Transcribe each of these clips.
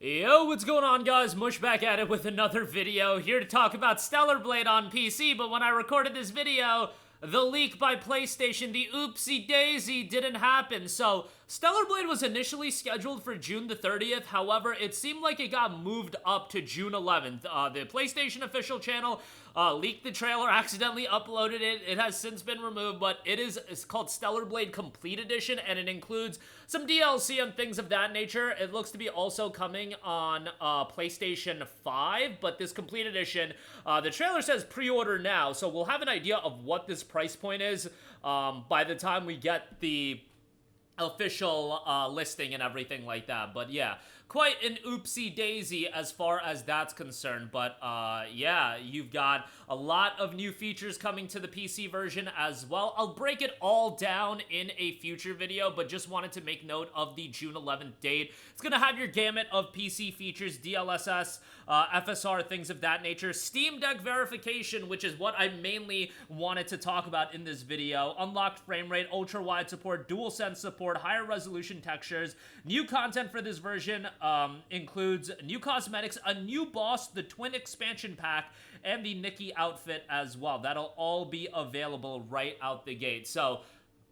Yo, what's going on, guys? Mush back at it with another video, here to talk about Stellar Blade on PC, but when I recorded this video, the leak by PlayStation, the oopsie daisy, didn't happen. So, Stellar Blade was initially scheduled for June the 30th, however, it seemed like it got moved up to June 11th. The PlayStation official channel leaked the trailer, accidentally uploaded it. It has since been removed, but it's called Stellar Blade Complete Edition, and it includes some DLC and things of that nature. It looks to be also coming on PlayStation 5, but this Complete Edition, the trailer says pre-order now, so we'll have an idea of what this price point is by the time we get the official listing and everything like that. But yeah, quite an oopsie daisy as far as that's concerned. But yeah, you've got a lot of new features coming to the PC version as well. I'll break it all down in a future video, but just wanted to make note of the June 11th date. It's gonna have your gamut of PC features, DLSS, FSR, things of that nature, Steam Deck verification, which is what I mainly wanted to talk about in this video, unlocked frame rate, ultra wide support, DualSense support, higher resolution textures. New content for this version includes new cosmetics, a new boss, the Twin expansion pack, and the Nikki outfit as well. That'll all be available right out the gate. So,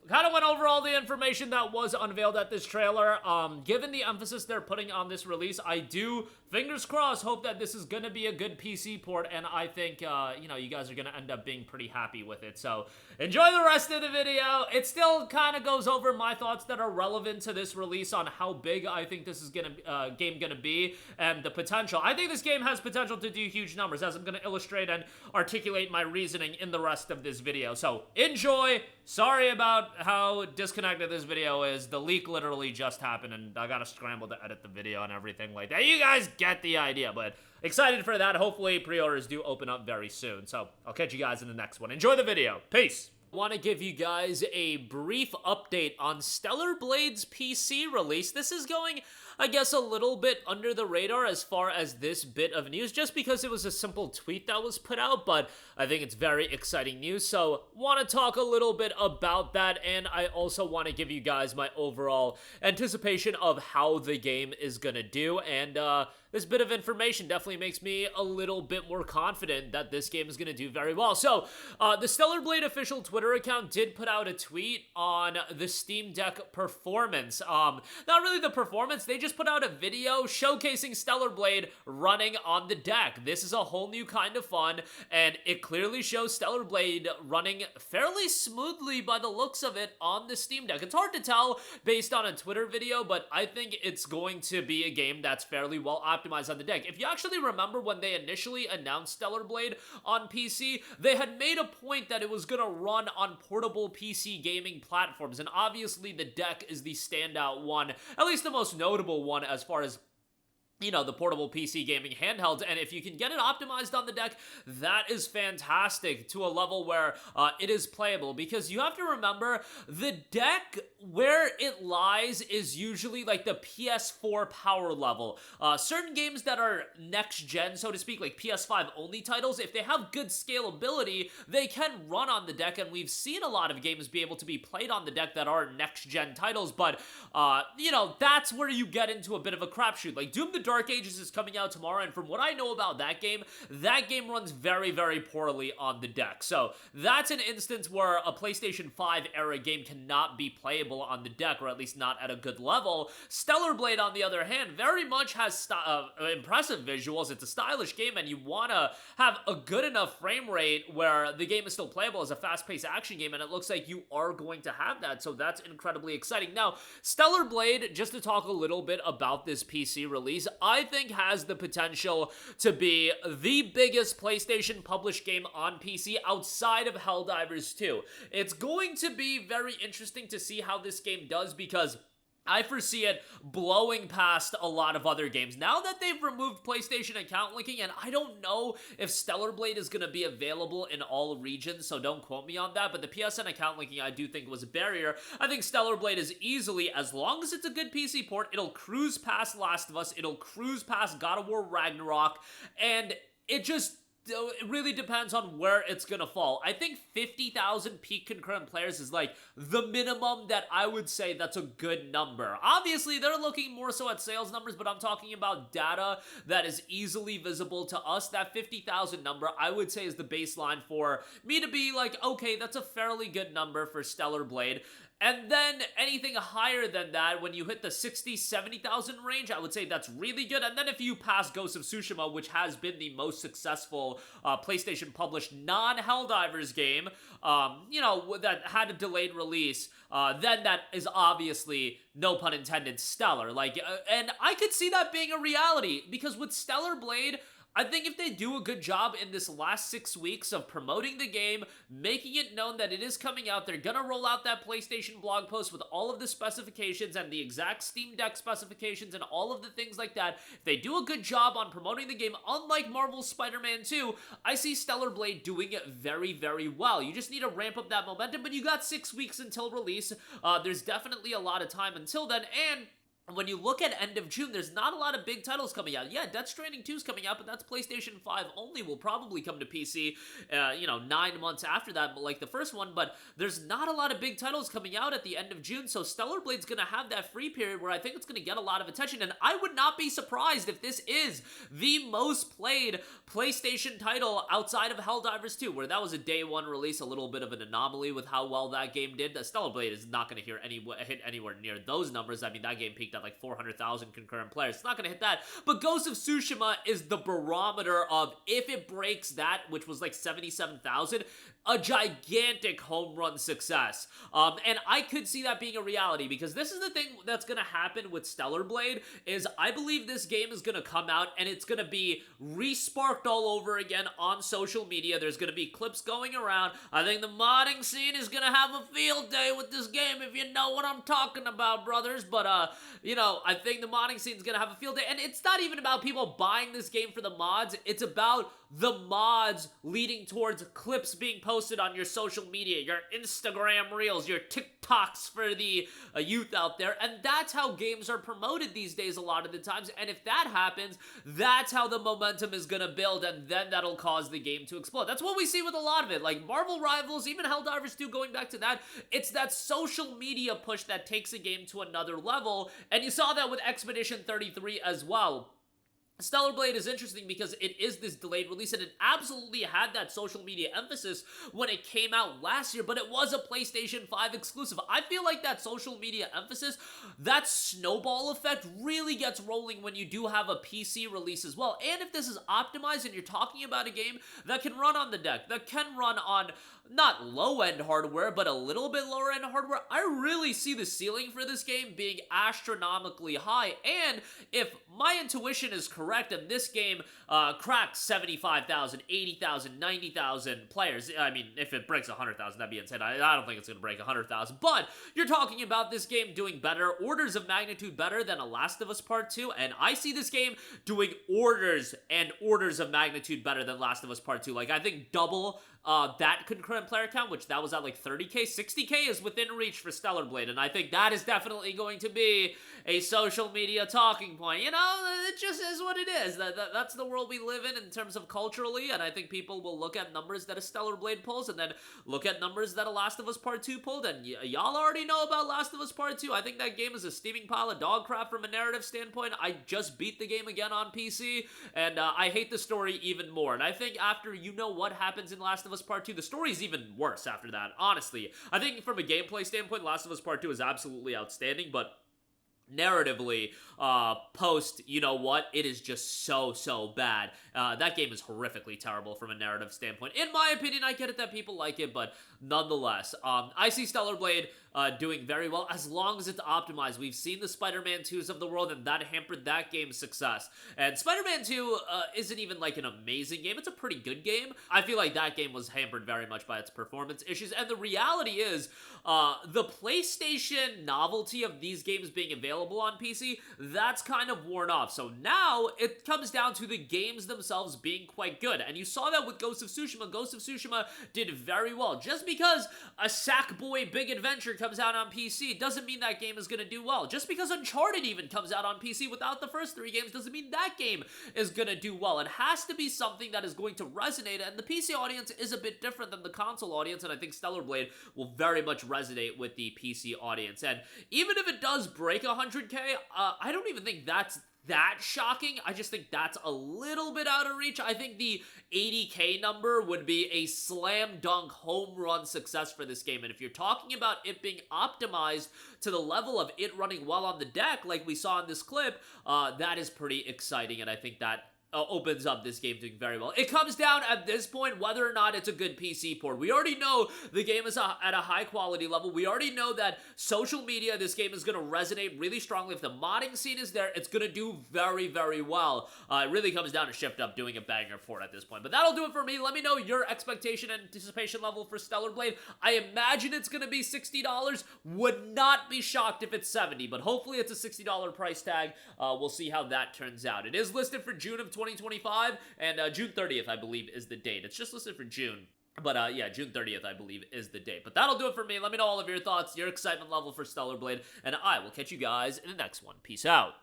kind of went over all the information that was unveiled at this trailer. Given the emphasis they're putting on this release, I do, fingers crossed, hope that this is going to be a good PC port, and I think, you know, you guys are going to end up being pretty happy with it. So, enjoy the rest of the video. It still kind of goes over my thoughts that are relevant to this release on how big I think this is game gonna be, and the potential. I think this game has potential to do huge numbers, as I'm going to illustrate and articulate my reasoning in the rest of this video. So, enjoy. Sorry about how disconnected this video is. The leak literally just happened, and I gotta scramble to edit the video and everything like that. You guys get the idea, but excited for that. Hopefully, pre-orders do open up very soon. So, I'll catch you guys in the next one. Enjoy the video. Peace! Want to give you guys a brief update on Stellar Blade's PC release. This is going, I guess, a little bit under the radar as far as this bit of news, just because it was a simple tweet that was put out, but I think it's very exciting news, so want to talk a little bit about that, and I also want to give you guys my overall anticipation of how the game is gonna do, and this bit of information definitely makes me a little bit more confident that this game is going to do very well. So, the Stellar Blade official Twitter account did put out a tweet on the Steam Deck performance. Not really the performance, they just put out a video showcasing Stellar Blade running on the deck. This is a whole new kind of fun, and it clearly shows Stellar Blade running fairly smoothly by the looks of it on the Steam Deck. It's hard to tell based on a Twitter video, but I think it's going to be a game that's fairly well optimized on the deck. If you actually remember when they initially announced Stellar Blade on PC, they had made a point that it was going to run on portable PC gaming platforms, and obviously the deck is the standout one, at least the most notable one as far as, you know, the portable PC gaming handhelds, and if you can get it optimized on the deck, that is fantastic to a level where it is playable, because you have to remember, the deck, where it lies, is usually like the PS4 power level. Certain games that are next-gen, so to speak, like PS5 only titles, if they have good scalability, they can run on the deck, and we've seen a lot of games be able to be played on the deck that are next-gen titles, but, you know, that's where you get into a bit of a crapshoot. Like, Doom the Dark Ages is coming out tomorrow, and from what I know about that game runs very, very poorly on the deck. So that's an instance where a PlayStation 5 era game cannot be playable on the deck, or at least not at a good level. Stellar Blade, on the other hand, very much has impressive visuals. It's a stylish game, and you want to have a good enough frame rate where the game is still playable as a fast-paced action game, and it looks like you are going to have that, so that's incredibly exciting. Now, Stellar Blade, just to talk a little bit about this PC release, I think has the potential to be the biggest PlayStation published game on PC outside of Helldivers 2. It's going to be very interesting to see how this game does, because I foresee it blowing past a lot of other games. Now that they've removed PlayStation account linking, and I don't know if Stellar Blade is going to be available in all regions, so don't quote me on that, but the PSN account linking I do think was a barrier. I think Stellar Blade is easily, as long as it's a good PC port, it'll cruise past Last of Us, it'll cruise past God of War Ragnarok, and it just it really depends on where it's gonna fall. I think 50,000 peak concurrent players is like the minimum that I would say that's a good number. Obviously, they're looking more so at sales numbers, but I'm talking about data that is easily visible to us. That 50,000 number, I would say, is the baseline for me to be like, okay, that's a fairly good number for Stellar Blade. And then anything higher than that, when you hit the 60, 70,000 range, I would say that's really good. And then if you pass Ghost of Tsushima, which has been the most successful PlayStation published non-Helldivers game, that had a delayed release, then that is obviously, no pun intended, stellar. And I could see that being a reality, because with Stellar Blade, I think if they do a good job in this last 6 weeks of promoting the game, making it known that it is coming out, they're gonna roll out that PlayStation blog post with all of the specifications and the exact Steam Deck specifications and all of the things like that. If they do a good job on promoting the game, unlike Marvel's Spider-Man 2, I see Stellar Blade doing it very, very well. You just need to ramp up that momentum, but you got 6 weeks until release. There's definitely a lot of time until then, and when you look at end of June, there's not a lot of big titles coming out. Yeah, Death Stranding 2 is coming out, but that's PlayStation 5 only. Will probably come to PC, 9 months after that, like the first one, but there's not a lot of big titles coming out at the end of June, so Stellar Blade's gonna have that free period where I think it's gonna get a lot of attention, and I would not be surprised if this is the most played PlayStation title outside of Helldivers 2, where that was a day one release, a little bit of an anomaly with how well that game did. The Stellar Blade is not gonna hit anywhere near those numbers. I mean, that game peaked at like 400,000 concurrent players. It's not gonna hit that, but Ghost of Tsushima is the barometer of, if it breaks that, which was like 77,000, a gigantic home run success. And I could see that being a reality, because this is the thing that's gonna happen with Stellar Blade, is I believe this game is gonna come out and it's gonna be re-sparked all over again on social media. There's gonna be clips going around. I think the modding scene is gonna have a field day with this game, if you know what I'm talking about, brothers. But I think the modding scene is gonna have a field day, and it's not even about people buying this game for the mods. It's about the mods leading towards clips being posted on your social media, your Instagram reels, your TikToks for the youth out there, and that's how games are promoted these days a lot of the times. And if that happens, that's how the momentum is gonna build, and then that'll cause the game to explode. That's what we see with a lot of it, like Marvel Rivals, even Helldivers 2, going back to that. It's that social media push that takes a game to another level, and you saw that with Expedition 33 as well. Stellar Blade is interesting because it is this delayed release, and it absolutely had that social media emphasis when it came out last year, but it was a PlayStation 5 exclusive. I feel like that social media emphasis, that snowball effect, really gets rolling when you do have a PC release as well. And if this is optimized and you're talking about a game that can run on the deck, that can run on not low-end hardware, but a little bit lower-end hardware, I really see the ceiling for this game being astronomically high. And if my intuition is correct, and this game cracks 75,000, 80,000, 90,000 players, I mean, if it breaks 100,000, that'd be insane. I don't think it's going to break 100,000, but you're talking about this game doing better, orders of magnitude better than A Last of Us Part 2, and I see this game doing orders and orders of magnitude better than Last of Us Part 2. Like, I think double that concurrent player count, which that was at like 30k, 60k is within reach for Stellar Blade, and I think that is definitely going to be a social media talking point. It just is what it is. That's the world we live in terms of culturally, and I think people will look at numbers that a Stellar Blade pulls, and then look at numbers that a Last of Us Part 2 pulled, and y'all already know about Last of Us Part 2. I think that game is a steaming pile of dog crap from a narrative standpoint. I just beat the game again on PC, and I hate the story even more, and I think after what happens in Last of Us Part 2, the story is even worse after that, honestly. I think from a gameplay standpoint, Last of Us Part 2 is absolutely outstanding, but narratively, it is just so bad. That game is horrifically terrible from a narrative standpoint. In my opinion, I get it that people like it, but nonetheless, I see Stellar Blade doing very well as long as it's optimized. We've seen the Spider-Man 2s of the world, and that hampered that game's success. And Spider-Man 2 isn't even like an amazing game. It's a pretty good game. I feel like that game was hampered very much by its performance issues, and the reality is, the PlayStation novelty of these games being available on PC, that's kind of worn off. So now it comes down to the games themselves being quite good, and you saw that with Ghost of Tsushima. Ghost of Tsushima did very well. Just because a Sackboy Big Adventure comes out on PC doesn't mean that game is going to do well. Just because Uncharted even comes out on PC without the first 3 games doesn't mean that game is going to do well. It has to be something that is going to resonate, and the PC audience is a bit different than the console audience, and I think Stellar Blade will very much resonate with the PC audience. And even if it does break 100K, I don't even think that's that shocking. I just think that's a little bit out of reach. I think the 80K number would be a slam dunk home run success for this game. And if you're talking about it being optimized to the level of it running well on the deck, like we saw in this clip, that is pretty exciting. And I think that opens up this game doing very well. It comes down at this point whether or not it's a good PC port. We already know the game is at a high quality level. We already know that social media, this game is going to resonate really strongly. If the modding scene is there, it's going to do very, very well. It really comes down to Shift Up doing a banger port at this point. But that'll do it for me. Let me know your expectation and anticipation level for Stellar Blade. I imagine it's going to be $60. Would not be shocked if it's $70, but hopefully it's a $60 price tag. We'll see how that turns out. It is listed for June of 2025, and June 30th, I believe, is the date. It's just listed for June. But, yeah, June 30th, I believe, is the date. But that'll do it for me. Let me know all of your thoughts, your excitement level for Stellar Blade, and I will catch you guys in the next one. Peace out.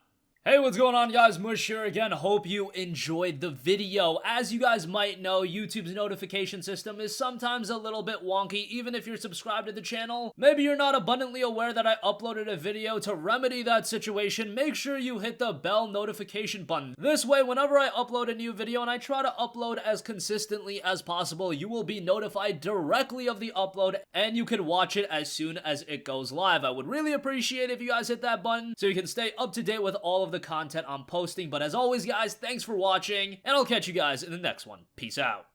Hey, what's going on, guys? Mush here again. Hope you enjoyed the video. As you guys might know, YouTube's notification system is sometimes a little bit wonky, even if you're subscribed to the channel. Maybe you're not abundantly aware that I uploaded a video. To remedy that situation, make sure you hit the bell notification button. This way, whenever I upload a new video, and I try to upload as consistently as possible, you will be notified directly of the upload, and you can watch it as soon as it goes live. I would really appreciate if you guys hit that button so you can stay up to date with all of the content I'm posting. But as always, guys, thanks for watching, and I'll catch you guys in the next one. Peace out.